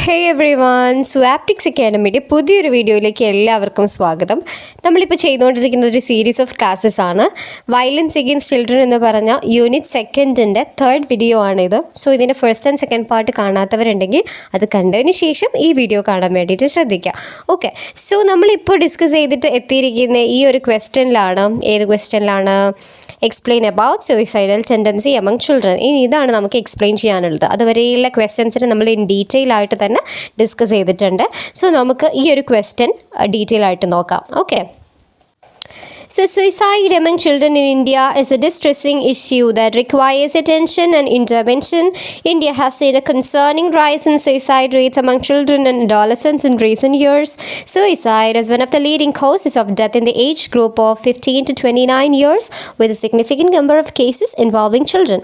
ഹേ every one, സ്വാപ്റ്റിക്സ് അക്കാഡമിയുടെ പുതിയൊരു വീഡിയോയിലേക്ക് എല്ലാവർക്കും സ്വാഗതം. നമ്മളിപ്പോൾ ചെയ്തുകൊണ്ടിരിക്കുന്നത് ഒരു സീരീസ് ഓഫ് ക്ലാസ്സസ് ആണ്. വയലൻസ് എഗെയിൻസ്റ്റ് ചിൽഡ്രൻ എന്ന് പറഞ്ഞ യൂണിറ്റ് സെക്കൻഡിൻ്റെ 3rd വീഡിയോ ആണിത്. സോ ഇതിൻ്റെ ഫസ്റ്റ് ആൻഡ് സെക്കൻഡ് പാർട്ട് കാണാത്തവരുണ്ടെങ്കിൽ അത് കണ്ടതിന് ശേഷം ഈ വീഡിയോ കാണാൻ വേണ്ടിയിട്ട് ശ്രദ്ധിക്കുക. ഓക്കെ, സോ നമ്മളിപ്പോൾ ഡിസ്കസ് ചെയ്തിട്ട് എത്തിയിരിക്കുന്ന ഈ ഒരു ക്വസ്റ്റ്യനിലാണ്. ഏത് ക്വസ്റ്റ്യനിലാണ്? Explain about suicidal tendency among children. ഇനി ഇതാണ് നമുക്ക് എക്സ്പ്ലെയിൻ ചെയ്യാനുള്ളത്. അതുവരെയുള്ള ക്വസ്റ്റ്യൻസിന് നമ്മൾ ഇൻ ഡീറ്റെയിൽ ആയിട്ട് തന്നെ ഡിസ്കസ് ചെയ്തിട്ടുണ്ട്. സോ നമുക്ക് ഈ ഒരു ക്വസ്റ്റ്യൻ ഡീറ്റെയിൽ ആയിട്ട് നോക്കാം. Okay, so suicide among children in India is a distressing issue that requires attention and intervention. India has seen a concerning rise in suicide rates among children and adolescents in recent years. Suicide is one of the leading causes of death in the age group of 15 to 29 years, with a significant number of cases involving children.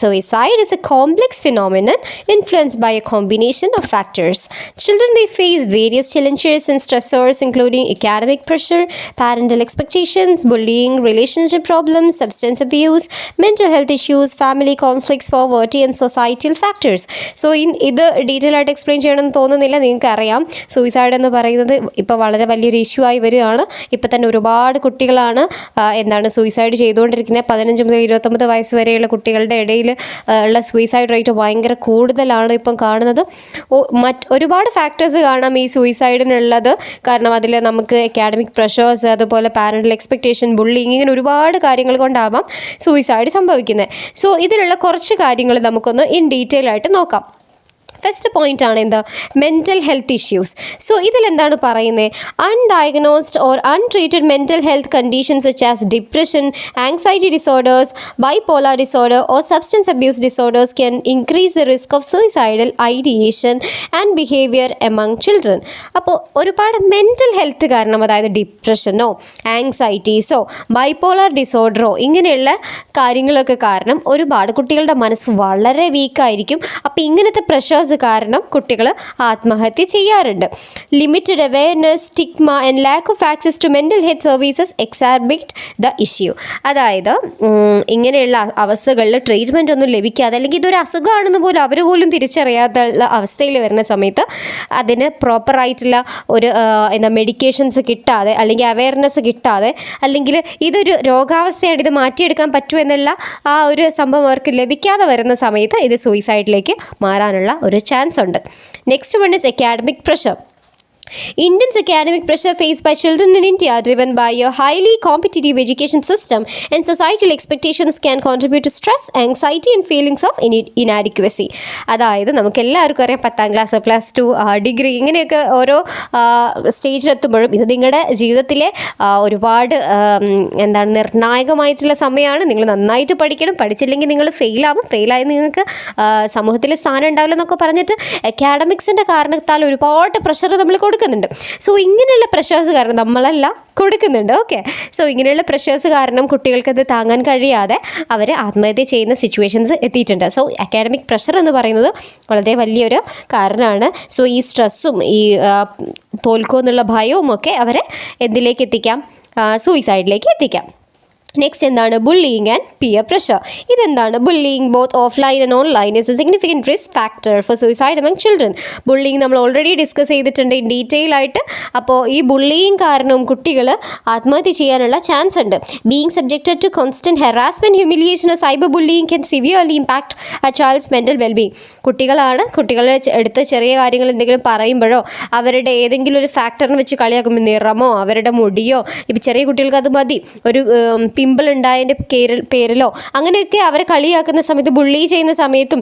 Suicide is a complex phenomenon influenced by a combination of factors. Children may face various challenges and stressors, including academic pressure, parental expectations, bullying, relationship problems, substance abuse, mental health issues, family conflicts, poverty and societal factors. So ഇത് detail ആയിട്ട് explain ചെയ്യണമെന്ന് തോന്നുന്നില്ല. നിങ്ങൾക്ക് അറിയാം, suicide എന്ന് പറയുന്നത് ഇപ്പോൾ വളരെ വലിയൊരു ഇഷ്യൂ ആയി വരികയാണ്. ഇപ്പോൾ തന്നെ ഒരുപാട് കുട്ടികളാണ് സൂയിസൈഡ് ചെയ്തുകൊണ്ടിരിക്കുന്നത്. 15 മുതൽ 29 വയസ്സ് വരെയുള്ള കുട്ടികളുടെ ഇടയിൽ ഉള്ള സൂയിസൈഡ് റേറ്റ് ഭയങ്കര കൂടുതലാണ് ഇപ്പം കാണുന്നത്. ഒരുപാട് ഫാക്ടേഴ്സ് കാണാം ഈ സൂയിസൈഡിനുള്ളത്. കാരണം അതിൽ നമുക്ക് അക്കാഡമിക് പ്രഷേഴ്സ്, അതുപോലെ പാരൻ്റൽ എക്സ്പെക്റ്റേഷൻ, ബുള്ളിങ്, ഇങ്ങനെ ഒരുപാട് കാര്യങ്ങൾ കൊണ്ടാവാം സൂയിസൈഡ് സംഭവിക്കുന്നത്. സോ ഇതിലുള്ള കുറച്ച് കാര്യങ്ങൾ നമുക്കൊന്ന് ഇൻ ഡീറ്റെയിൽ ആയിട്ട് നോക്കാം. ഫസ്റ്റ് പോയിൻ്റ് ആണ് എന്ത്? Mental health issues. സോ ഇതിലെന്താണ് പറയുന്നത്? Undiagnosed or untreated mental health conditions such as depression, anxiety disorders, bipolar disorder or substance abuse disorders can increase the risk of suicidal ideation and behaviour among children. അപ്പോൾ ഒരുപാട് mental health കാരണം, അതായത് ഡിപ്രഷനോ ആങ്സൈറ്റീസോ bipolar ഡിസോർഡറോ ഇങ്ങനെയുള്ള കാര്യങ്ങളൊക്കെ കാരണം ഒരുപാട് കുട്ടികളുടെ മനസ്സ് വളരെ വീക്കായിരിക്കും. അപ്പോൾ ഇങ്ങനത്തെ പ്രഷേഴ്സ് കാരണം കുട്ടികൾ ആത്മഹത്യ ചെയ്യാറുണ്ട്. Limited awareness, stigma and lack of access to mental health services exacerbate the issue. അതായത് ഇങ്ങനെയുള്ള അവസ്ഥകളിൽ ട്രീറ്റ്മെൻ്റ് ഒന്നും ലഭിക്കാതെ, അല്ലെങ്കിൽ ഇതൊരു അസുഖമാണെന്ന് പോലും അവർ പോലും തിരിച്ചറിയാത്ത അവസ്ഥയിൽ വരുന്ന സമയത്ത് അതിന് പ്രോപ്പറായിട്ടുള്ള ഒരു മെഡിക്കേഷൻസ് കിട്ടാതെ, അല്ലെങ്കിൽ അവെയർനെസ് കിട്ടാതെ, അല്ലെങ്കിൽ ഇതൊരു രോഗാവസ്ഥയായിട്ട് ഇത് മാറ്റിയെടുക്കാൻ പറ്റുമെന്നുള്ള ആ ഒരു സംഭവം അവർക്ക് ലഭിക്കാതെ വരുന്ന സമയത്ത് ഇത് സൂയിസൈഡിലേക്ക് മാറാനുള്ള ഒരു ചാൻസ് ഉണ്ട്. Next one is academic pressure. Indians' academic pressure faced by children in India, driven by a highly competitive education system and societal expectations, can contribute to stress, anxiety and feelings of inadequacy. അതായത് നമുക്ക് എല്ലാവർക്കും അറിയാം, 10ാം class, +2, degree, ഇങ്ങനെയൊക്കെ ഓരോ സ്റ്റേജിലെത്തുമ്പോഴും ഇത് നിങ്ങളുടെ ജീവിതത്തിലെ ഒരുപാട് നിർണായകമായിട്ടുള്ള സമയമാണ്. നിങ്ങൾ നന്നായിട്ട് പഠിക്കണം, പഠിച്ചില്ലെങ്കിൽ നിങ്ങൾ ഫെയിലായി നിങ്ങൾക്ക് സമൂഹത്തിൽ സ്ഥാനം ഉണ്ടാവില്ല എന്നൊക്കെ പറഞ്ഞിട്ട് അക്കാഡമിക്സിൻ്റെ കാരണത്താൽ ഒരുപാട് പ്രഷർ നമ്മൾ കൊടുക്കുന്നുണ്ട്. സോ ഇങ്ങനെയുള്ള പ്രഷേഴ്സ് കാരണം നമ്മളല്ല കൊടുക്കുന്നുണ്ട്. ഓക്കെ, സോ ഇങ്ങനെയുള്ള പ്രഷേഴ്സ് കാരണം കുട്ടികൾക്കത് താങ്ങാൻ കഴിയാതെ അവർ ആത്മഹത്യ ചെയ്യുന്ന സിറ്റുവേഷൻസ് എത്തിയിട്ടുണ്ട്. സോ അക്കാഡമിക് പ്രഷർ എന്ന് പറയുന്നത് വളരെ വലിയൊരു കാരണമാണ്. സോ ഈ സ്ട്രെസ്സും ഈ തോൽക്കുമെന്നുള്ള ഭയവും ഒക്കെ അവരെ എന്തിലേക്ക് എത്തിക്കാം? സൂയിസൈഡിലേക്ക് എത്തിക്കാം. നെക്സ്റ്റ് എന്താണ്? Bullying and peer pressure. ഇതെന്താണ്? Bullying both offline and online is a significant risk factor for suicide among children. Bullying നമ്മൾ ഓൾറെഡി ഡിസ്കസ് ചെയ്തിട്ടുണ്ട് ഇൻ ഡീറ്റെയിൽ ആയിട്ട്. അപ്പോൾ ഈ ബുള്ളിയിങ് കാരണവും കുട്ടികൾ ആത്മഹത്യ ചെയ്യാനുള്ള ചാൻസ് ഉണ്ട്. Being subjected to constant harassment, humiliation or cyber bullying can severely impact a child's mental wellbeing. കുട്ടികളെ എടുത്ത് ചെറിയ കാര്യങ്ങൾ എന്തെങ്കിലും പറയുമ്പോഴോ, അവരുടെ ഏതെങ്കിലും ഒരു ഫാക്ടറിനെ വെച്ച് കളിയാക്കുമ്പോൾ, നിറമോ അവരുടെ മുടിയോ, ഇപ്പോൾ ചെറിയ കുട്ടികൾക്ക് അത് മതി, ഒരു പിമ്പിൾ ഉണ്ടായതിൻ്റെ പേരിലോ അങ്ങനെയൊക്കെ അവരെ കളിയാക്കുന്ന സമയത്ത്, ബുള്ളി ചെയ്യുന്ന സമയത്തും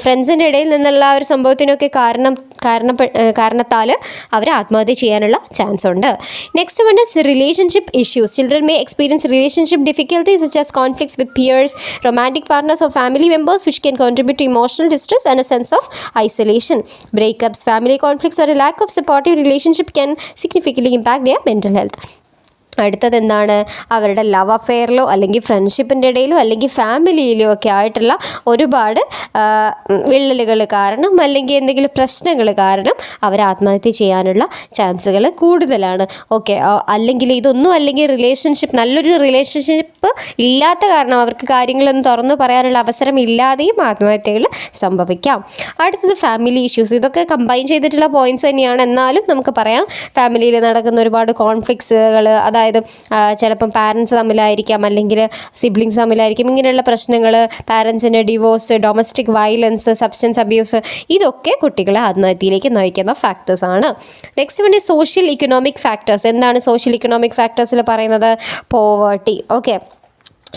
ഫ്രണ്ട്സിൻ്റെ ഇടയിൽ നിന്നുള്ള ആ ഒരു സംഭവത്തിനൊക്കെ കാരണത്താൽ അവർ ആത്മഹത്യ ചെയ്യാനുള്ള ചാൻസ് ഉണ്ട്. Next one is relationship issues. Children may experience relationship difficulties such as conflicts with peers, romantic partners or family members which can contribute to emotional distress and a sense of isolation. Breakups, family conflicts or a lack of supportive relationship can significantly impact their mental health. അടുത്തത് എന്താണ്, അവരുടെ love അഫെയറിലോ അല്ലെങ്കിൽ ഫ്രണ്ട്ഷിപ്പിൻ്റെ ഇടയിലോ അല്ലെങ്കിൽ ഫാമിലിയിലോ ഒക്കെ ആയിട്ടുള്ള ഒരുപാട് വിള്ളലുകൾ കാരണം അല്ലെങ്കിൽ എന്തെങ്കിലും പ്രശ്നങ്ങൾ കാരണം അവർ ആത്മഹത്യ ചെയ്യാനുള്ള ചാൻസുകൾ കൂടുതലാണ്. ഓക്കെ, അല്ലെങ്കിൽ ഇതൊന്നും അല്ലെങ്കിൽ നല്ലൊരു റിലേഷൻഷിപ്പ് ഇല്ലാത്ത കാരണം അവർക്ക് കാര്യങ്ങളൊന്നും തുറന്നു പറയാനുള്ള അവസരം ഇല്ലാതെയും ആത്മഹത്യകൾ സംഭവിക്കാം. അടുത്തത് ഫാമിലി ഇഷ്യൂസ്. ഇതൊക്കെ കമ്പൈൻ ചെയ്തിട്ടുള്ള പോയിന്റ്സ് തന്നെയാണ്, എന്നാലും നമുക്ക് പറയാം ഫാമിലിയിൽ നടക്കുന്ന ഒരുപാട് കോൺഫ്ലിക്ട്സുകൾ, അതായത് ചിലപ്പം പാരൻസ് തമ്മിലായിരിക്കാം അല്ലെങ്കിൽ സിബ്ലിങ്സ് തമ്മിലായിരിക്കും, ഇങ്ങനെയുള്ള പ്രശ്നങ്ങൾ, പാരൻസിൻ്റെ divorce, domestic violence, substance abuse, ഇതൊക്കെ കുട്ടികളെ ആത്മഹത്യയിലേക്ക് നയിക്കുന്ന ഫാക്ടേഴ്സാണ്. Next one social economic factors. എന്താണ് സോഷ്യൽ ഇക്കണോമിക് ഫാക്ടേഴ്സിൽ പറയുന്നത്? പോവേർട്ടി. ഓക്കെ,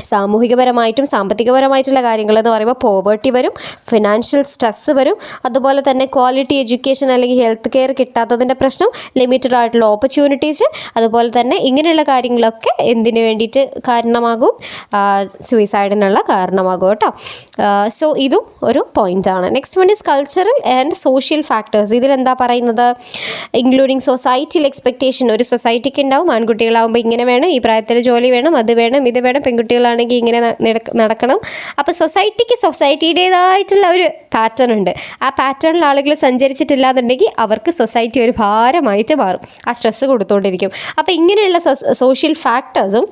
സാമൂഹികപരമായിട്ടും സാമ്പത്തികപരമായിട്ടുള്ള കാര്യങ്ങളെന്ന് പറയുമ്പോൾ പോവേർട്ടി വരും, ഫിനാൻഷ്യൽ സ്ട്രെസ്സ് വരും, അതുപോലെ തന്നെ ക്വാളിറ്റി എഡ്യൂക്കേഷൻ അല്ലെങ്കിൽ ഹെൽത്ത് കെയർ കിട്ടാത്തതിൻ്റെ പ്രശ്നം, ലിമിറ്റഡ് ആയിട്ടുള്ള ഓപ്പർച്യൂണിറ്റീസ്, അതുപോലെ തന്നെ ഇങ്ങനെയുള്ള കാര്യങ്ങളൊക്കെ എന്തിനു വേണ്ടിയിട്ട് കാരണമാകും? സൂയിസൈഡിനുള്ള കാരണമാകും കേട്ടോ. സോ ഇതും ഒരു പോയിൻ്റാണ്. Next one is cultural and social factors. ഇതിലെന്താ പറയുന്നത്? ഇൻക്ലൂഡിങ് സൊസൈറ്റിയിൽ എക്സ്പെക്റ്റേഷൻ. ഒരു സൊസൈറ്റിക്ക് ഉണ്ടാവും, ആൺകുട്ടികളാകുമ്പോൾ ഇങ്ങനെ വേണം, ഈ പ്രായത്തിൽ ജോലി വേണം, അത് വേണം, ഇത് വേണം, പെൺകുട്ടികളാണെങ്കിൽ ഇങ്ങനെ നടക്കണം. അപ്പോൾ സൊസൈറ്റിയുടേതായിട്ടുള്ള ഒരു പാറ്റേൺ ഉണ്ട്. ആ പാറ്റേണിൽ ആളുകൾ സഞ്ചരിച്ചിട്ടില്ല എന്നുണ്ടെങ്കിൽ അവർക്ക് സൊസൈറ്റി ഒരു ഭാരമായിട്ട് മാറും, ആ സ്ട്രെസ്സ് കൊടുത്തുകൊണ്ടിരിക്കും. അപ്പോൾ ഇങ്ങനെയുള്ള സോഷ്യൽ ഫാക്ടേഴ്സും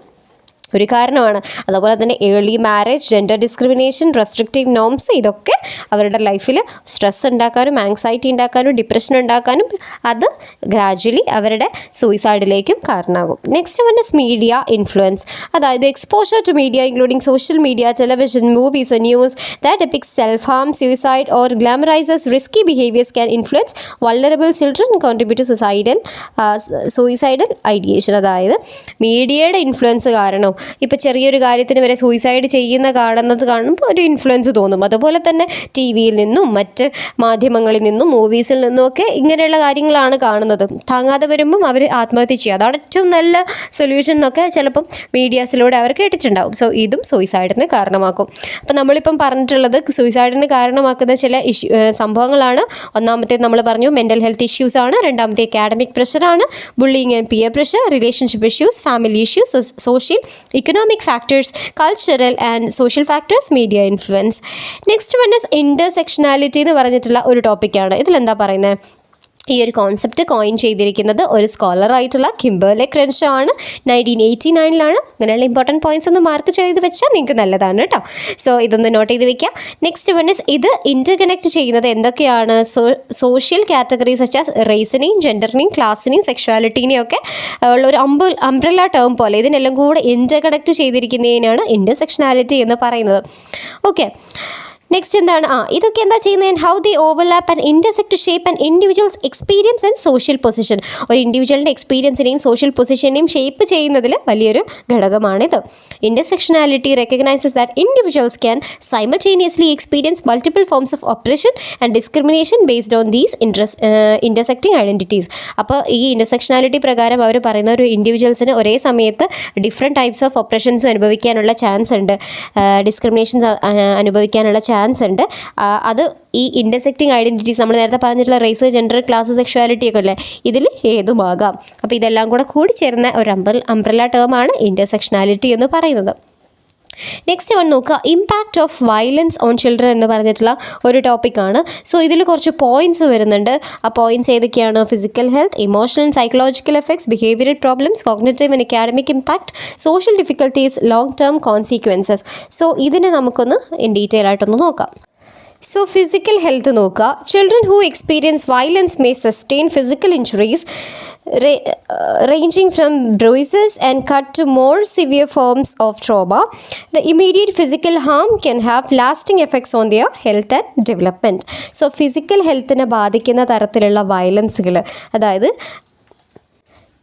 ഒരു കാരണമാണ്. അതുപോലെ തന്നെ early marriage, gender discrimination, restrictive norms, ഇതൊക്കെ അവരുടെ ലൈഫിൽ സ്ട്രെസ് ഉണ്ടാക്കാനും ആങ്സൈറ്റി ഉണ്ടാക്കാനും ഡിപ്രഷൻ ഉണ്ടാക്കാനും അത് ഗ്രാജ്വലി അവരുടെ സൂയിസൈഡിലേക്കും കാരണമാകും. Next one is media influence. അതായത് exposure to media including social media, television, movies or news that depicts self-harm, suicide or glamorizes risky behaviors can influence vulnerable children and contribute to suicidal ideation. അതായത് മീഡിയയുടെ influence കാരണം ഇപ്പോൾ ചെറിയൊരു കാര്യത്തിന് വരെ suicide കാണുന്നത് കാണുമ്പോൾ ഒരു ഇൻഫ്ലുവൻസ് തോന്നും. അതുപോലെ തന്നെ ടി വിയിൽ നിന്നും മറ്റ് മാധ്യമങ്ങളിൽ നിന്നും മൂവീസിൽ നിന്നുമൊക്കെ ഇങ്ങനെയുള്ള കാര്യങ്ങളാണ് കാണുന്നത്. താങ്ങാതെ വരുമ്പം അവർ ആത്മഹത്യ ചെയ്യുക. അതാണ് ഏറ്റവും നല്ല സൊല്യൂഷൻ എന്നൊക്കെ ചിലപ്പം മീഡിയാസിലൂടെ അവർ കേട്ടിട്ടുണ്ടാവും. സോ ഇതും സൂയിസൈഡിന് കാരണമാക്കും. അപ്പോൾ നമ്മളിപ്പം പറഞ്ഞിട്ടുള്ളത് സൂയിസൈഡിന് കാരണമാക്കുന്ന ചില സംഭവങ്ങളാണ്. ഒന്നാമത്തേത് നമ്മൾ പറഞ്ഞു മെൻ്റൽ ഹെൽത്ത് ഇഷ്യൂസ് ആണ്. രണ്ടാമത്തെ അക്കാഡമിക് പ്രഷറാണ്, bullying and peer pressure, relationship issues, family issues, social economic factors, cultural and social factors, media influence. Next one is intersectionality എന്ന് പറഞ്ഞിട്ടുള്ള ഒരു ടോപ്പിക്കാണ്. ഇതിലെന്താ പറയുന്നത്? ഈ ഒരു കോൺസെപ്റ്റ് കോയിൻ ചെയ്തിരിക്കുന്നത് ഒരു സ്കോളറായിട്ടുള്ള കിംബർലെ ക്രെൻഷോ ആണ്. 1989 അങ്ങനെയുള്ള ഇമ്പോർട്ടൻറ്റ് പോയിന്റ്സ് ഒന്ന് മാർക്ക് ചെയ്ത് വെച്ചാൽ നിങ്ങൾക്ക് നല്ലതാണ് കേട്ടോ. സോ ഇതൊന്ന് നോട്ട് ചെയ്ത് വെക്കാം. നെക്സ്റ്റ് വൺ ഇസ് ഇത് ഇൻ്റർകണക്ട് ചെയ്യുന്നത് എന്തൊക്കെയാണ്? സോഷ്യൽ കാറ്റഗറീസ് സച്ച് ആസ് റേസിനെയും ജെൻഡറിനെയും ക്ലാസ്സിനെയും സെക്ഷുവാലിറ്റീനെയും ഒക്കെ ഉള്ള ഒരു അംബ്രല്ല ടേം പോലെ ഇതിനെല്ലാം കൂടെ ഇൻ്റർകണക്ട് ചെയ്തിരിക്കുന്നതിനാണ് ഇൻ്റർസെക്ഷനാലിറ്റി എന്ന് പറയുന്നത്. ഓക്കെ, നെക്സ്റ്റ് എന്താണ്? ഇതൊക്കെ എന്താ ചെയ്യുന്നത്? How the overlap and intersect to shape and individuals experience and social position. ഒരു ഇൻഡിവിജ്വലിൻ്റെ എക്സ്പീരിയൻസിനെയും സോഷ്യൽ പൊസിഷനെയും ഷേപ്പ് ചെയ്യുന്നതിൽ വലിയൊരു ഘടകമാണിത്. Intersectionality recognises that individuals can simultaneously experience multiple forms of oppression and discrimination based on these intersecting identities. അപ്പോൾ ഈ ഇൻ്റർസെക്ഷനാലിറ്റി പ്രകാരം അവർ പറയുന്ന ഒരു ഇൻഡിവിജ്വൽസിന് ഒരേ സമയത്ത് ഡിഫറെൻറ്റ് ടൈപ്സ് ഓഫ് ഒപ്രഷൻസും അനുഭവിക്കാനുള്ള ചാൻസ് ഉണ്ട്, ഡിസ്ക്രിമിനേഷൻസ് അനുഭവിക്കാനുള്ള ചാൻസ് ഉണ്ട്. അത് ഈ ഇൻ്റർസെക്റ്റിംഗ് ഐഡൻറ്റിറ്റീസ് നമ്മൾ നേരത്തെ പറഞ്ഞിട്ടുള്ള റേസ്, ജെൻഡർ, ക്ലാസ്, സെക്ഷുവാലിറ്റി ഒക്കെ അല്ലേ, ഇതിൽ ഏതുമാകാം. അപ്പോൾ ഇതെല്ലാം കൂടി ചേർന്ന ഒരു അംബ്രല്ല ടേമാണ് ഇൻ്റർസെക്ഷനാലിറ്റി എന്ന് പറയുന്നത്. നെക്സ്റ്റ് വൺ നോക്കുക, impact of violence on children എന്ന് പറഞ്ഞിട്ടുള്ള ഒരു ടോപ്പിക്കാണ്. സോ ഇതിൽ കുറച്ച് പോയിൻറ്റ്സ് വരുന്നുണ്ട്. ആ പോയിൻറ്റ്സ് ഏതൊക്കെയാണ്? Physical health, emotional and psychological effects, behavioural problems, cognitive and academic impact, social difficulties, long term consequences. So ഇതിനെ നമുക്കൊന്ന് ഇൻ ഡീറ്റെയിൽ ആയിട്ടൊന്ന് നോക്കാം. സോ ഫിസിക്കൽ ഹെൽത്ത് നോക്കുക. Children who experience violence may sustain physical injuries ranging from bruises and cut to more severe forms of trauma. The immediate physical harm can have lasting effects on their health and development. So physical health-നെ ബാധിക്കുന്ന തരത്തിലുള്ള വയലൻസുകൾ, അതായത്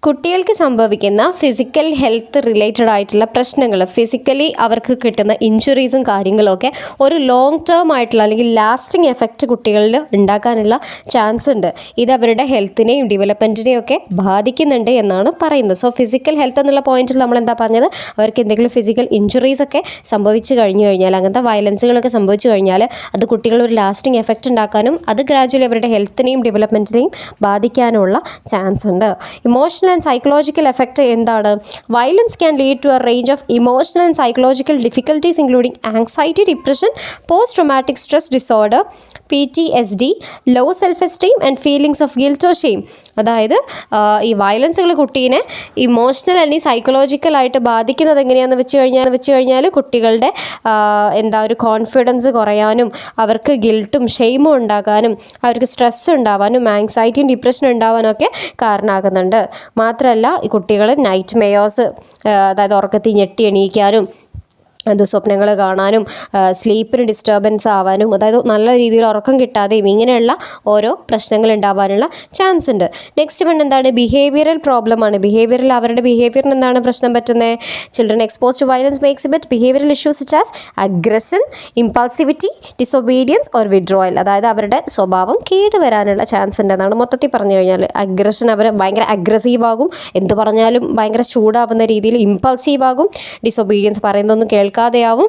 കുട്ടികൾക്ക് സംഭവിക്കുന്ന physical health related ആയിട്ടുള്ള പ്രശ്നങ്ങൾ, physically അവർക്ക് കിട്ടുന്ന ഇഞ്ചുറീസും കാര്യങ്ങളൊക്കെ ഒരു ലോങ് ടേം ആയിട്ടുള്ള അല്ലെങ്കിൽ ലാസ്റ്റിംഗ് എഫക്റ്റ് കുട്ടികളിൽ ഉണ്ടാക്കാനുള്ള ചാൻസ് ഉണ്ട്. ഇത് അവരുടെ ഹെൽത്തിനെയും ഡെവലപ്മെൻറ്റിനെയും ഒക്കെ ബാധിക്കുന്നുണ്ട് എന്നാണ് പറയുന്നത്. സോ ഫിസിക്കൽ ഹെൽത്ത് എന്നുള്ള പോയിന്റിൽ നമ്മൾ എന്താ പറഞ്ഞത്? അവർക്ക് എന്തെങ്കിലും ഫിസിക്കൽ ഇഞ്ചുറീസൊക്കെ സംഭവിച്ചു കഴിഞ്ഞു കഴിഞ്ഞാൽ, അങ്ങനത്തെ വയലൻസുകളൊക്കെ സംഭവിച്ചു കഴിഞ്ഞാൽ അത് കുട്ടികൾ ഒരു ലാസ്റ്റിംഗ് എഫക്റ്റ് ഉണ്ടാക്കാനും അത് ഗ്രാജ്വലി അവരുടെ ഹെൽത്തിനെയും ഡെവലപ്മെൻറ്റിനെയും ബാധിക്കാനുള്ള ചാൻസ് ഉണ്ട്. ഇമോഷണൽ ആൻഡ് സൈക്കോളജിക്കൽ എഫക്റ്റ് എന്താണ്? Violence can lead to a range of emotional and psychological difficulties including anxiety, depression, post traumatic stress disorder, PTSD, low self esteem and feelings of guilt or shame. അതായത് ഈ വയലൻസുകൾ കുട്ടീനെ emotional അല്ലെങ്കിൽ സൈക്കോളജിക്കലായിട്ട് ബാധിക്കുന്നത് എങ്ങനെയാണെന്ന് വെച്ച് കഴിഞ്ഞാൽ കുട്ടികളുടെ ഒരു കോൺഫിഡൻസ് കുറയാനും അവർക്ക് ഗിൽട്ടും ഷെയിമും ഉണ്ടാകാനും അവർക്ക് സ്ട്രെസ് ഉണ്ടാവാനും ആങ്സൈറ്റിയും ഡിപ്രഷനും ഉണ്ടാവാനൊക്കെ കാരണമാകുന്നുണ്ട്. മാത്രമല്ല ഈ കുട്ടികൾ നൈറ്റ് മെയേഴ്സ്, അതായത് ഉറക്കത്തിൽ ഞെട്ടി എണീക്കാനും സ്വപ്നങ്ങൾ കാണാനും സ്ലീപ്പിന് ഡിസ്റ്റർബൻസ് ആവാനും, അതായത് നല്ല രീതിയിൽ ഉറക്കം കിട്ടാതെയും ഇങ്ങനെയുള്ള ഓരോ പ്രശ്നങ്ങൾ ഉണ്ടാവാനുള്ള ചാൻസ് ഉണ്ട്. നെക്സ്റ്റ് വൺ എന്താണ്? ബിഹേവിയറൽ പ്രോബ്ലമാണ്. അവരുടെ ബിഹേവിയറിന് എന്താണ് പ്രശ്നം പറ്റുന്നത്? Children expose to violence makes it behavioural issues such as aggression, impulsivity, disobedience or withdrawal. അതായത് അവരുടെ സ്വഭാവം കേടുവരാനുള്ള ചാൻസ് ഉണ്ടെന്നാണ് മൊത്തത്തിൽ പറഞ്ഞു കഴിഞ്ഞാൽ. അഗ്രഷൻ, അവർ ഭയങ്കര അഗ്രസീവ് ആകും, എന്ത് പറഞ്ഞാലും ഭയങ്കര ചൂടാവുന്ന രീതിയിൽ ഇമ്പൾസീവ് ആകും, ഡിസൊബീഡിയൻസ് പറയുന്നതൊന്നും കേൾക്കാതെയാവും,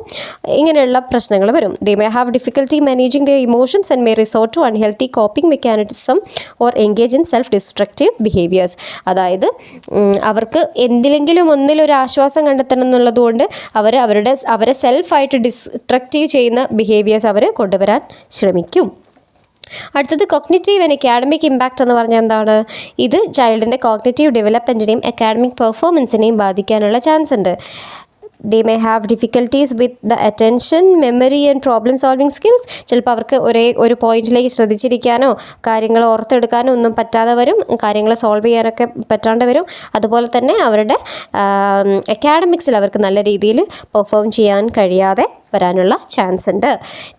ഇങ്ങനെയുള്ള പ്രശ്നങ്ങൾ വരും. They may have difficulty managing their emotions and may resort to unhealthy coping mechanism or engage in self destructive behaviours. അതായത് അവർക്ക് എന്തിലെങ്കിലും ഒന്നിലൊരു ആശ്വാസം കണ്ടെത്തണം എന്നുള്ളതുകൊണ്ട് അവരെ സെൽഫായിട്ട് ഡിസ്ട്രക്റ്റീവ് ചെയ്യുന്ന ബിഹേവിയേഴ്സ് അവർ കൊണ്ടുവരാൻ ശ്രമിക്കും. അടുത്തത് കോഗ്നിറ്റീവ് ആൻഡ് അക്കാഡമിക് ഇമ്പാക്റ്റ് എന്ന് പറഞ്ഞാൽ എന്താണ്? ഇത് ചൈൽഡിൻ്റെ കോഗ്നിറ്റീവ് ഡെവലപ്മെൻറ്റിനെയും അക്കാഡമിക് പെർഫോമൻസിനെയും ബാധിക്കാനുള്ള ചാൻസ് ഉണ്ട്. They may have difficulties with the attention, memory and problem solving skills. ചിലപ്പോൾ അവർക്ക് ഒരു പോയിന്റിലേക്ക് ശ്രദ്ധിച്ചിരിക്കാനോ കാര്യങ്ങൾ ഓർത്തെടുക്കാനോ ഒന്നും പറ്റാതെ വരും, കാര്യങ്ങൾ സോൾവ് ചെയ്യാനൊക്കെ പറ്റാണ്ട് വരും. അതുപോലെ തന്നെ അവരുടെ അക്കാഡമിക്സിൽ അവർക്ക് നല്ല രീതിയിൽ പെർഫോം ചെയ്യാൻ കഴിയാതെ വരാനുള്ള ചാൻസ് ഉണ്ട്.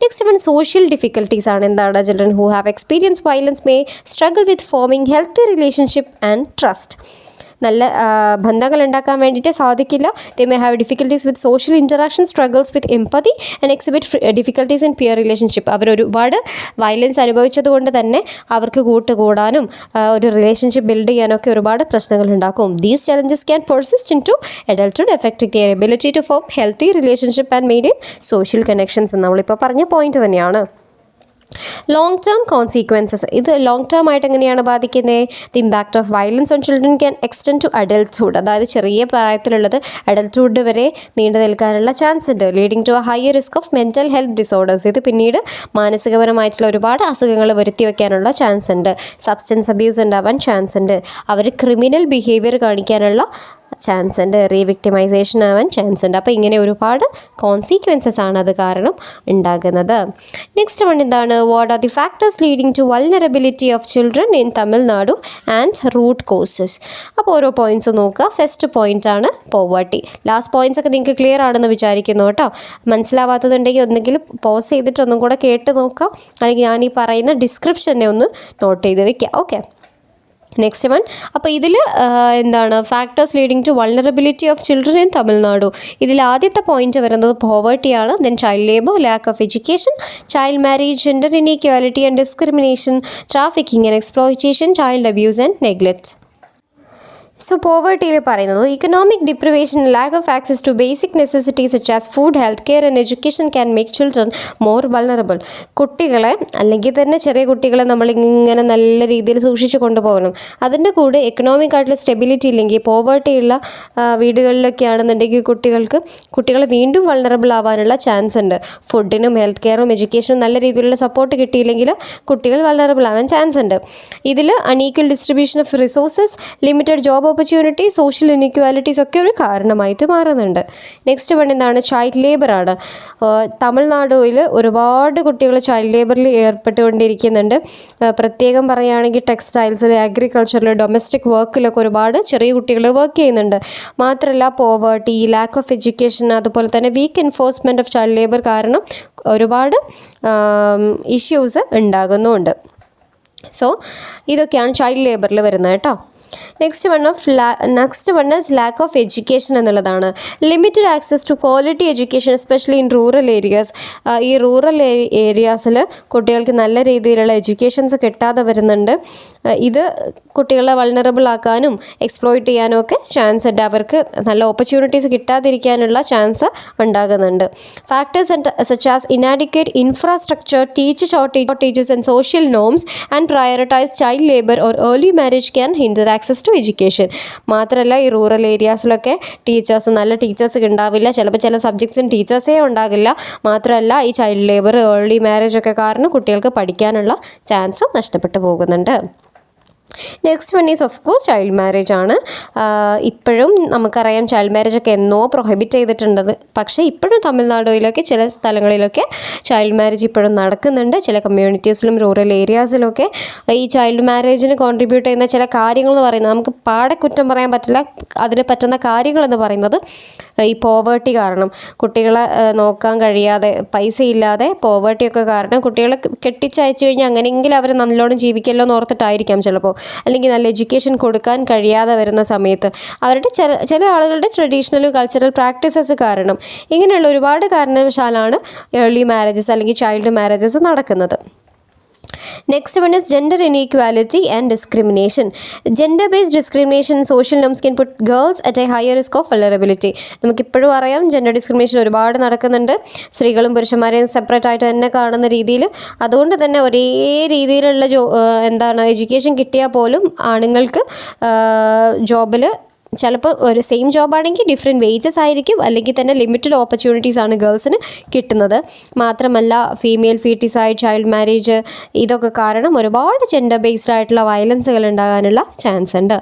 നെക്സ്റ്റ് വൺ സോഷ്യൽ ഡിഫിക്കൽട്ടീസ് ആണ്. എന്താണ്? Children who have experience violence may struggle with forming healthy relationship and trust. നല്ല ബന്ധങ്ങൾ ഉണ്ടാക്കാൻ വേണ്ടിയിട്ട് സാധിക്കില്ല. They may have difficulties with social interaction, struggles with empathy and exhibit difficulties in peer relationship. അവരൊരുപാട് violence അനുഭവിച്ചത് കൊണ്ട് തന്നെ അവർക്ക് കൂട്ടുകൂടാനും ഒരു റിലേഷൻഷിപ്പ് ബിൽഡ് ചെയ്യാനൊക്കെ ഒരുപാട് പ്രശ്നങ്ങൾ ഉണ്ടാക്കും. These challenges can persist in to adulthood, affecting their ability to form healthy relationship and maintain social connections. നമ്മളിപ്പോൾ പറഞ്ഞ പോയിന്റ് തന്നെയാണ്. Long term consequences. ഇത് ലോങ് ടേം ആയിട്ട് എങ്ങനെയാണ് ബാധിക്കുന്നത്? The impact of violence on children can extend to adulthood. അതായത് ചെറിയ പ്രായത്തിലുള്ളത് അഡൽട്ട്ഹുഡ് വരെ നീണ്ടു നിൽക്കാനുള്ള ചാൻസ് ഉണ്ട്. Leading to a higher risk of mental health disorders. ഇത് പിന്നീട് മാനസികപരമായിട്ടുള്ള ഒരുപാട് അസുഖങ്ങൾ വരുത്തി വയ്ക്കാനുള്ള ചാൻസ് ഉണ്ട്. സബ്സ്റ്റൻസ് അബ്യൂസ് ഉണ്ടാവാൻ ചാൻസ് ഉണ്ട്. അവർ ക്രിമിനൽ ബിഹേവിയർ കാണിക്കാനുള്ള ചാൻസ് ഉണ്ട്. റീവിക്ടിമൈസേഷൻ ആവാൻ ചാൻസ് ഉണ്ട്. അപ്പോൾ ഇങ്ങനെ ഒരുപാട് കോൺസിക്വൻസസ് ആണ് അത് കാരണം ഉണ്ടാകുന്നത്. നെക്സ്റ്റ് വൺ എന്താണ്? What are the factors leading to vulnerability of children in Tamil Nadu and root causes. അപ്പോൾ ഓരോ പോയിൻറ്റ്സ് നോക്കുക. ഫസ്റ്റ് പോയിൻ്റ് ആണ് പോവർട്ടി. ലാസ്റ്റ് പോയിൻറ്റ്സ് ഒക്കെ നിങ്ങൾക്ക് ക്ലിയർ ആണെന്ന് വിചാരിക്കുന്നു കേട്ടോ. മനസ്സിലാവാത്തതുണ്ടെങ്കിൽ ഒന്നെങ്കിലും പോസ് ചെയ്തിട്ട് ഒന്നും കൂടെ കേട്ട് നോക്കാം, അല്ലെങ്കിൽ ഞാൻ ഈ പറയുന്ന ഡിസ്ക്രിപ്ഷനെ ഒന്ന് നോട്ട് ചെയ്ത് വെക്കുക. Okay, next one. അപ്പോൾ ഇതിൽ എന്താണ്? Factors leading to vulnerability of children in Tamil Nadu. ഇതിൽ ആദ്യത്തെ പോയിന്റ് വരുന്നത് പോവർട്ടിയാണ്. Then child labour, lack of education, child marriage, gender inequality and discrimination, trafficking and exploitation, child abuse and neglect. So പോവർട്ടിയിൽ പറയുന്നത് economic deprivation, lack of access to basic necessities such as food, health care and education can make children more vulnerable. കുട്ടികളെ, അല്ലെങ്കിൽ തന്നെ ചെറിയ കുട്ടികളെ നമ്മളിങ്ങനെ നല്ല രീതിയിൽ സൂക്ഷിച്ച് കൊണ്ടുപോകണം. അതിൻ്റെ കൂടെ എക്കണോമിക് ആയിട്ടുള്ള സ്റ്റെബിലിറ്റി ഇല്ലെങ്കിൽ, പോവർട്ടിയുള്ള വീടുകളിലൊക്കെ ആണെന്നുണ്ടെങ്കിൽ കുട്ടികൾ വീണ്ടും വൾനറബിൾ ആവാനുള്ള ചാൻസ് ഉണ്ട്. ഫുഡിനും ഹെൽത്ത് കെയറും എഡ്യൂക്കേഷനും നല്ല രീതിയിലുള്ള സപ്പോർട്ട് കിട്ടിയില്ലെങ്കിൽ കുട്ടികൾ വൾനറബിൾ ആവാൻ ചാൻസ് ഉണ്ട്. ഇതിൽ unequal distribution of resources, limited job opportunity, social inequalities ഒക്കെ ഒരു കാരണമായിട്ട് മാറുന്നുണ്ട്. നെക്സ്റ്റ് വൺ എന്താണ്? ചൈൽഡ് ലേബർ ആണ്. തമിഴ്നാടുവിൽ ഒരുപാട് കുട്ടികൾ ചൈൽഡ് ലേബറിൽ ഏർപ്പെട്ടുകൊണ്ടിരിക്കുന്നുണ്ട്. പ്രത്യേകം പറയുകയാണെങ്കിൽ ടെക്സ്റ്റൈൽസിൽ, അഗ്രികൾച്ചറിൽ, ഡൊമസ്റ്റിക് വർക്കിലൊക്കെ ഒരുപാട് ചെറിയ കുട്ടികൾ വർക്ക് ചെയ്യുന്നുണ്ട്. മാത്രമല്ല പോവർട്ടി, ലാക്ക് ഓഫ് എഡ്യൂക്കേഷൻ, അതുപോലെ തന്നെ weak enforcement of child labour കാരണം ഒരുപാട് ഇഷ്യൂസ് ഉണ്ടാകുന്നുമുണ്ട്. സോ ഇതൊക്കെയാണ് ചൈൽഡ് ലേബറിൽ വരുന്നത് കേട്ടോ. Next one is lack of education എന്നുള്ളതാണ്. Limited access to quality education especially in rural areas. ഈ റൂറൽ ഏരിയാസിൽ കുട്ടികൾക്ക് നല്ല രീതിയിലുള്ള എഡ്യൂക്കേഷൻസ് കിട്ടാതെ വരുന്നുണ്ട്. ഇത് കുട്ടികളെ വൾനറബിൾ ആക്കാനും എക്സ്പ്ലോയിറ്റ് ചെയ്യാനും ഒക്കെ ചാൻസ് ഉണ്ട്. അവർക്ക് നല്ല ഓപ്പർച്യൂണിറ്റീസ് കിട്ടാതിരിക്കാനുള്ള ചാൻസ് ഉണ്ടാകുന്നുണ്ട്. Factors such as inadequate infrastructure, teacher shortages and social norms and prioritise child labour or early marriage can hinder access to education. മാത്രമല്ല ഈ റൂറൽ ഏരിയാസിലൊക്കെ നല്ല ടീച്ചേഴ്സ് ഉണ്ടാവില്ല, ചിലപ്പോൾ ചില സബ്ജക്ട്സിന് ടീച്ചേഴ്സേ ഉണ്ടാകില്ല. മാത്രമല്ല ഈ ചൈൽഡ് ലേബർ, ഏർലി മാരേജ് ഒക്കെ കാരണം കുട്ടികൾക്ക് പഠിക്കാനുള്ള ചാൻസും നഷ്ടപ്പെട്ടു പോകുന്നുണ്ട്. Next one is of course child marriage ആണ്. ഇപ്പോഴും നമുക്കറിയാം ചൈൽഡ് മാരേജ് ഒക്കെ എന്നോ പ്രൊഹിബിറ്റ് ചെയ്തിട്ടുണ്ടത്, പക്ഷേ ഇപ്പോഴും തമിഴ്നാടുകളിലൊക്കെ ചില സ്ഥലങ്ങളിലൊക്കെ ചൈൽഡ് മാരേജ് ഇപ്പോഴും നടക്കുന്നുണ്ട്. ചില കമ്മ്യൂണിറ്റീസിലും റൂറൽ ഏരിയാസിലൊക്കെ ഈ ചൈൽഡ് മാരേജിന് കോൺട്രിബ്യൂട്ട് ചെയ്യുന്ന ചില കാര്യങ്ങൾ എന്ന് പറയുന്നത് നമുക്ക് പാടെ കുറ്റം പറയാൻ പറ്റില്ല. അതിന് പറ്റുന്ന കാര്യങ്ങളെന്ന് പറയുന്നത് ഈ പോവേർട്ടി കാരണം, കുട്ടികളെ നോക്കാൻ കഴിയാതെ, പൈസ ഇല്ലാതെ, പോവേർട്ടിയൊക്കെ കാരണം കുട്ടികളെ കെട്ടിച്ചയച്ചു കഴിഞ്ഞാൽ അങ്ങനെയെങ്കിലും അവർ നല്ലോണം ജീവിക്കല്ലോ എന്ന് ഓർത്തിട്ടായിരിക്കാം ചിലപ്പോൾ, അല്ലെങ്കിൽ നല്ല എഡ്യൂക്കേഷൻ കൊടുക്കാൻ കഴിയാതെ വരുന്ന സമയത്ത് അവരുടെ ചില ആളുകളുടെ ട്രഡീഷണൽ കൾച്ചറൽ പ്രാക്ടീസസ് കാരണം, ഇങ്ങനെയുള്ള ഒരുപാട് കാരണവശാലാണ് ഏർലി മാരേജസ് അല്ലെങ്കിൽ ചൈൽഡ് മാരേജസ് നടക്കുന്നത്. Next one is gender inequality and discrimination. Gender-based discrimination and social norms can put girls at a higher risk of vulnerability. നമുക്കിപ്പോഴും അറിയാം ജെൻഡർ ഡിസ്ക്രിമിനേഷൻ ഒരുപാട് നടക്കുന്നുണ്ട്. സ്ത്രീകളും പുരുഷന്മാരെയും സെപ്പറേറ്റ് ആയിട്ട് തന്നെ കാണുന്ന രീതിയിൽ. അതുകൊണ്ട് തന്നെ ഒരേ രീതിയിലുള്ള എഡ്യൂക്കേഷൻ കിട്ടിയാൽ പോലും ആണുങ്ങൾക്ക് ജോബിൽ ചിലപ്പോൾ ഒരു സെയിം ജോബാണെങ്കിൽ ഡിഫറെൻറ്റ് വേജസ് ആയിരിക്കും, അല്ലെങ്കിൽ തന്നെ ലിമിറ്റഡ് ഓപ്പർച്യൂണിറ്റീസ് ആണ് ഗേൾസിന് കിട്ടുന്നത്. മാത്രമല്ല ഫീമെയിൽ ഫീറ്റിസൈഡ്, ചൈൽഡ് മാരേജ് ഇതൊക്കെ കാരണം ഒരുപാട് ജെൻഡർ ബേസ്ഡ് ആയിട്ടുള്ള വയലൻസുകൾ ഉണ്ടാകാനുള്ള ചാൻസ് ഉണ്ട്.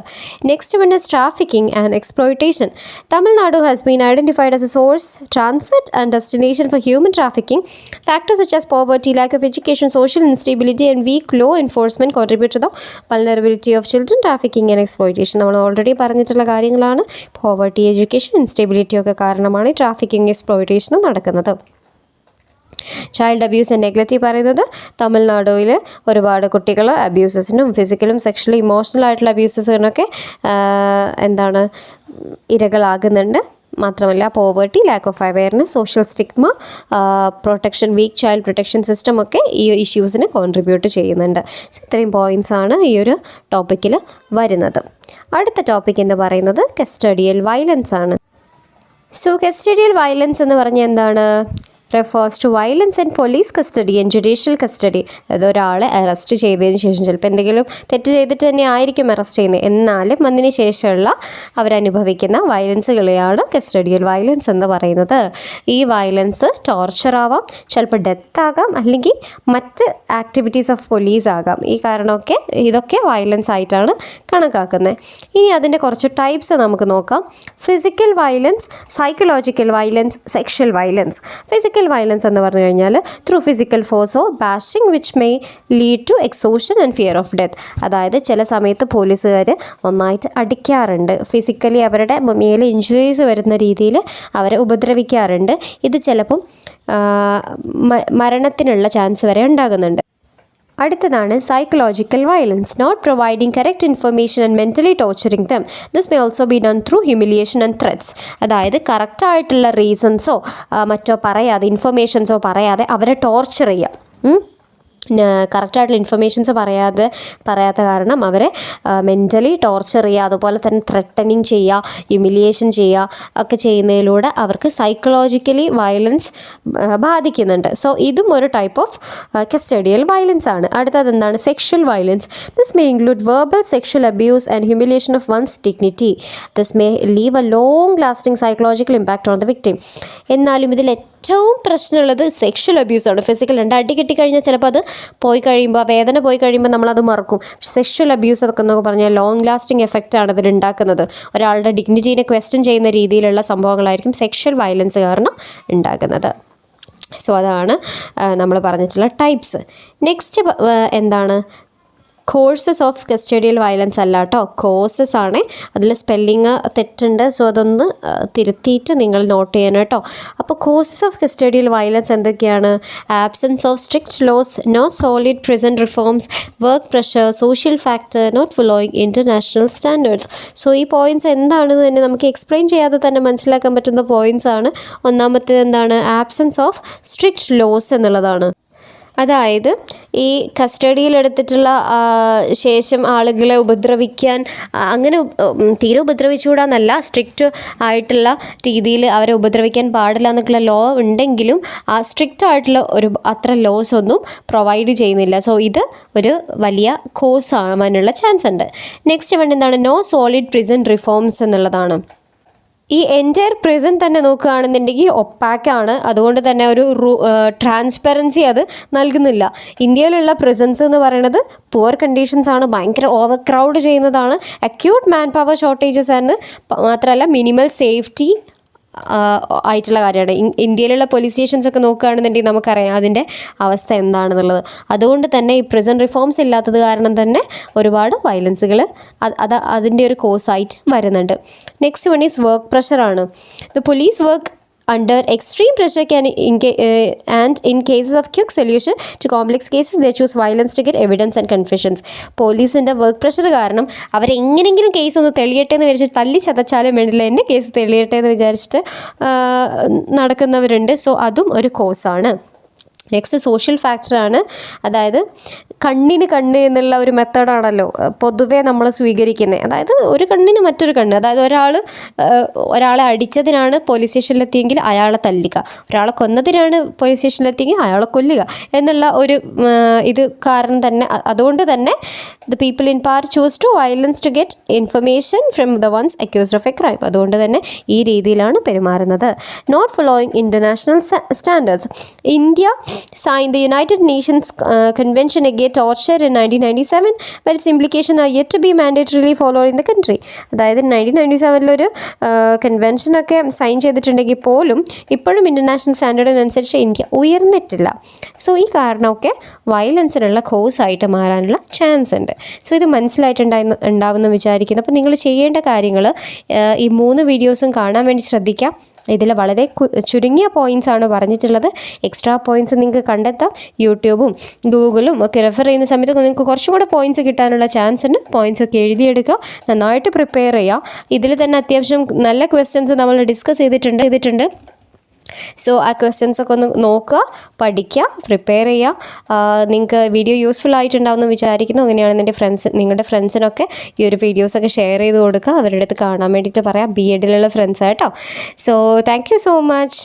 Next one is trafficking and exploitation. Tamil Nadu has been identified as A source, transit and destination for human trafficking. Factors such as poverty, lack of education, social instability and weak law enforcement contribute to the vulnerability of children. Trafficking and exploitation നമ്മൾ already പറഞ്ഞിട്ടുള്ള കാര്യങ്ങളാണ്. Poverty, education, instability ഒക്കെ കാരണമാണ് trafficking, എക്സ്പ്ലോയിറ്റേഷനും നടക്കുന്നത്. Child abuse and neglect പറയുന്നത് തമിഴ്നാടുവിൽ ഒരുപാട് കുട്ടികൾ അബ്യൂസസിനും ഫിസിക്കലും sexually emotional ആയിട്ടുള്ള അബ്യൂസസിനൊക്കെ ഇരകളാകുന്നുണ്ട്. മാത്രമല്ല poverty, lack of awareness, social stigma, protection, weak child protection system ഒക്കെ ഈ ഇഷ്യൂസിന് കോൺട്രിബ്യൂട്ട് ചെയ്യുന്നുണ്ട്. സോ ഇത്രയും പോയിൻറ്റ്സാണ് ഈ ഒരു ടോപ്പിക്കിൽ വരുന്നത്. അടുത്ത ടോപ്പിക് എന്ന് പറയുന്നത് കസ്റ്റഡിയൽ വയലൻസ് ആണ്. സോ കസ്റ്റഡിയൽ വയലൻസ് എന്ന് പറഞ്ഞാൽ എന്താണ്? refers to violence in police custody and judicial custody. അതായത് ഒരാളെ അറസ്റ്റ് ചെയ്തതിന് ശേഷം, ചിലപ്പോൾ എന്തെങ്കിലും തെറ്റ് ചെയ്തിട്ട് തന്നെ ആയിരിക്കും അറസ്റ്റ് ചെയ്യുന്നത്, എന്നാലും അതിന് ശേഷമുള്ള അവരനുഭവിക്കുന്ന വയലൻസുകളെയാണ് കസ്റ്റഡിയൽ വയലൻസ് എന്ന് പറയുന്നത്. ഈ വയലൻസ് ടോർച്ചർ ആവാം, ചിലപ്പോൾ ഡെത്ത് ആകാം, അല്ലെങ്കിൽ മറ്റ് ആക്ടിവിറ്റീസ് ഓഫ് പോലീസ് ആകാം. ഈ കാരണമൊക്കെ ഇതൊക്കെ വയലൻസ് ആയിട്ടാണ് കണക്കാക്കുന്നത്. ഇനി അതിൻ്റെ കുറച്ച് ടൈപ്സ് നമുക്ക് നോക്കാം. Physical violence, psychological violence, sexual violence. Physical violence എന്ന് പറഞ്ഞു കഴിഞ്ഞാൽ ത്രൂ ഫിസിക്കൽ ഫോഴ്സോ bashing which may lead to exhaustion and fear of death. അതായത് ചില സമയത്ത് പോലീസുകാർ നന്നായിട്ട് അടിക്കാറുണ്ട്, ഫിസിക്കലി അവരുടെ മേലെ ഇഞ്ചുറീസ് വരുന്ന രീതിയിൽ അവരെ ഉപദ്രവിക്കാറുണ്ട്. ഇത് ചിലപ്പം മരണത്തിനുള്ള ചാൻസ് വരെ ഉണ്ടാകുന്നുണ്ട്. അടുത്തതാണ് psychological violence, not providing correct information and mentally torturing them. This may also be done through humiliation and threats. അതായത് കറക്റ്റായിട്ടുള്ള റീസൺസോ മറ്റോ പറയാതെ, ഇൻഫർമേഷൻസോ പറയാതെ അവരെ ടോർച്ചർ ചെയ്യാം. കറക്റ്റായിട്ടുള്ള ഇൻഫർമേഷൻസ് പറയാത്ത കാരണം അവരെ മെൻ്റലി ടോർച്ചർ ചെയ്യുക, അതുപോലെ തന്നെ ത്രെട്ടനിങ് ചെയ്യുക, ഹ്യൂമിലിയേഷൻ ചെയ്യുക ഒക്കെ ചെയ്യുന്നതിലൂടെ അവർക്ക് സൈക്കോളജിക്കലി വയലൻസ് ബാധിക്കുന്നുണ്ട്. സോ ഇതും ഒരു ടൈപ്പ് ഓഫ് കസ്റ്റഡിയൽ വയലൻസ് ആണ്. അടുത്തത് എന്താണ്? Sexual violence. This may include verbal sexual abuse and humiliation of one's dignity. This may leave a long lasting psychological impact on the victim. എന്നാലും ഇതിൽ ഏറ്റവും പ്രശ്നമുള്ളത് sexual അബ്യൂസാണ്. Physical അടി കിട്ടിക്കഴിഞ്ഞാൽ ചിലപ്പോൾ അത് പോയി കഴിയുമ്പോൾ, ആ വേദന പോയി കഴിയുമ്പോൾ നമ്മളത് മറക്കും. പക്ഷെ സെക്ഷൽ അബ്യൂസ് അതൊക്കെ എന്നൊക്കെ പറഞ്ഞാൽ ലോങ് ലാസ്റ്റിംഗ് എഫക്റ്റാണ് ഇതിലുണ്ടാക്കുന്നത്. ഒരാളുടെ ഡിഗ്നിറ്റീനെ ക്വസ്റ്റ്യൻ ചെയ്യുന്ന രീതിയിലുള്ള സംഭവങ്ങളായിരിക്കും സെക്ഷൽ വയലൻസ് കാരണം ഉണ്ടാകുന്നത്. സോ അതാണ് നമ്മൾ പറഞ്ഞിട്ടുള്ള ടൈപ്സ്. നെക്സ്റ്റ് എന്താണ്? കോഴ്സസ് ഓഫ് കസ്റ്റഡിയൽ വയലൻസ് അല്ല കേട്ടോ, കോസസ് ആണ്. അതിൽ സ്പെല്ലിങ് തെറ്റുണ്ട്, സോ അതൊന്ന് തിരുത്തിയിട്ട് നിങ്ങൾ നോട്ട് ചെയ്യണം കേട്ടോ. അപ്പോൾ കോസസ് ഓഫ് കസ്റ്റഡിയൽ വയലൻസ് എന്തൊക്കെയാണ്? Absence of strict laws, no solid prison reforms, work pressure, social factor, not following international standards. So ഈ പോയിൻറ്റ്സ് എന്താണെന്ന് തന്നെ നമുക്ക് എക്സ്പ്ലെയിൻ ചെയ്യാതെ തന്നെ മനസ്സിലാക്കാൻ പറ്റുന്ന പോയിൻറ്റ്സ് ആണ്. ഒന്നാമത്തേത് എന്താണ്? ആബ്സെൻസ് ഓഫ് സ്ട്രിക്റ്റ് ലോസ് എന്നുള്ളതാണ്. അതായത് ഈ കസ്റ്റഡിയിലെടുത്തിട്ടുള്ള ശേഷം ആളുകളെ ഉപദ്രവിക്കാൻ അങ്ങനെ തീരെ ഉപദ്രവിച്ചുകൂടാന്നല്ല, സ്ട്രിക്റ്റ് ആയിട്ടുള്ള രീതിയിൽ അവരെ ഉപദ്രവിക്കാൻ പാടില്ല എന്നൊക്കെയുള്ള ലോ ഉണ്ടെങ്കിലും ആ സ്ട്രിക്റ്റ് ആയിട്ടുള്ള അത്ര ലോസ് ഒന്നും പ്രൊവൈഡ് ചെയ്യുന്നില്ല. സോ ഇത് ഒരു വലിയ കോസ് ആവാനുള്ള ചാൻസ് ഉണ്ട്. നെക്സ്റ്റ് വൺ എന്താണ്? നോ സോളിഡ് പ്രിസൺ റിഫോംസ് എന്നുള്ളതാണ്. ഈ എൻറ്റയർ പ്രിസൺ തന്നെ നോക്കുകയാണെന്നുണ്ടെങ്കിൽ ഒപ്പാക്കാണ്. അതുകൊണ്ട് തന്നെ ഒരു ട്രാൻസ്പെറൻസി അത് നൽകുന്നില്ല. ഇന്ത്യയിലുള്ള പ്രിസൺസ് എന്ന് പറയുന്നത് പുവർ കണ്ടീഷൻസ് ആണ്, ഭയങ്കര ഓവർ ക്രൗഡ് ചെയ്യുന്നതാണ്, അക്യൂട്ട് മാൻ പവർ ഷോർട്ടേജസ് ആണ്, മാത്രമല്ല മിനിമൽ സേഫ്റ്റി ആയിട്ടുള്ള കാര്യമാണ്. ഇന്ത്യയിലുള്ള പോലീസ് സ്റ്റേഷൻസ് ഒക്കെ നോക്കുകയാണെന്നുണ്ടെങ്കിൽ നമുക്കറിയാം അതിൻ്റെ അവസ്ഥ എന്താണെന്നുള്ളത്. അതുകൊണ്ട് തന്നെ ഈ പ്രിസൺ റിഫോംസ് ഇല്ലാത്തത് കാരണം തന്നെ ഒരുപാട് വയലൻസുകൾ അതിൻ്റെ ഒരു കോസായിട്ട് വരുന്നുണ്ട്. നെക്സ്റ്റ് വൺ ഈസ് വർക്ക് പ്രഷറാണ്. The police work under extreme pressure and in cases of quick solution to complex cases they choose violence to get evidence and confessions. പോലീസിൻ്റെ വർക്ക് പ്രഷർ കാരണം അവരെങ്ങനെയെങ്കിലും കേസ് ഒന്ന് തെളിയട്ടെ എന്ന് വിചാരിച്ച് തല്ലി ചതച്ചാലും വേണ്ടില്ല, എൻ്റെ കേസ് തെളിയട്ടെ എന്ന് വിചാരിച്ചിട്ട് നടക്കുന്നവരുണ്ട്. സോ അതും ഒരു കോസാണ്. നെക്സ്റ്റ് സോഷ്യൽ ഫാക്ടറാണ്. അതായത് കണ്ണിന് കണ്ണ് എന്നുള്ള ഒരു മെത്തേഡാണല്ലോ പൊതുവേ നമ്മൾ സ്വീകരിക്കുന്നത്. അതായത് ഒരു കണ്ണിന് മറ്റൊരു കണ്ണ്. അതായത് ഒരാളെ അടിച്ചതിനാണ് പോലീസ് സ്റ്റേഷനിലെത്തിയെങ്കിൽ അയാളെ തല്ലുക, ഒരാളെ കൊന്നതിനാണ് പോലീസ് സ്റ്റേഷനിലെത്തിയെങ്കിൽ അയാളെ കൊല്ലുക എന്നുള്ള ഒരു ഇത് കാരണം തന്നെ, അതുകൊണ്ട് തന്നെ the people in power choose to violence to get information from the ones accused of a crime. അതുകൊണ്ട് തന്നെ ഈ രീതിയിലാണ് പെരുമാറുന്നത്. Not following international standards. India signed the United Nations Convention Against Torture in 1997, but its implications are yet to be mandatorily followed in the country. അതായത് 1997 കൺവെൻഷനൊക്കെ sign ചെയ്തിട്ടുണ്ടെങ്കിൽ പോലും ഇപ്പോഴും international സ്റ്റാൻഡേർഡിനനുസരിച്ച് India ഉയർന്നിട്ടില്ല. So ഈ കാരണമൊക്കെ വയലൻസിനുള്ള കോസായിട്ട് മാറാനുള്ള ചാൻസ് ഉണ്ട്. സോ ഇത് മനസ്സിലായിട്ടുണ്ടാവുമെന്ന് വിചാരിക്കുന്നു. അപ്പോൾ നിങ്ങൾ ചെയ്യേണ്ട കാര്യങ്ങൾ ഈ 3 വീഡിയോസും കാണാൻ വേണ്ടി ശ്രദ്ധിക്കാം. ഇതിൽ വളരെ ചുരുങ്ങിയ പോയിൻറ്റ്സ് ആണ് പറഞ്ഞിട്ടുള്ളത്. എക്സ്ട്രാ പോയിൻറ്റ്സ് നിങ്ങൾക്ക് കണ്ടെത്താം. യൂട്യൂബും ഗൂഗിളും ഒക്കെ റെഫർ ചെയ്യുന്ന സമയത്ത് നിങ്ങൾക്ക് കുറച്ചും കൂടെ പോയിൻറ്റ്സ് കിട്ടാനുള്ള ചാൻസ് ഉണ്ട്. പോയിൻറ്റ്സ് ഒക്കെ എഴുതിയെടുക്കുക, നന്നായിട്ട് പ്രിപ്പയർ ചെയ്യുക. ഇതിൽ തന്നെ അത്യാവശ്യം നല്ല ക്വസ്റ്റ്യൻസ് നമ്മൾ ഡിസ്കസ് ചെയ്തിട്ടുണ്ട്. സോ ആ ക്വസ്റ്റ്യൻസൊക്കെ ഒന്ന് നോക്കുക, പഠിക്കുക, പ്രിപ്പയർ ചെയ്യുക. നിങ്ങൾക്ക് വീഡിയോ യൂസ്ഫുൾ ആയിട്ടുണ്ടാവുമെന്ന് വിചാരിക്കുന്നു. അങ്ങനെയാണെന്ന് നിങ്ങളുടെ ഫ്രണ്ട്സിനൊക്കെ ഈ ഒരു വീഡിയോസൊക്കെ ഷെയർ ചെയ്ത് കൊടുക്കുക. അവരുടെ അടുത്ത് കാണാൻ വേണ്ടിയിട്ട് പറയാം. B.Edലുള്ള ഫ്രണ്ട്സ് കേട്ടോ. So thank you so much.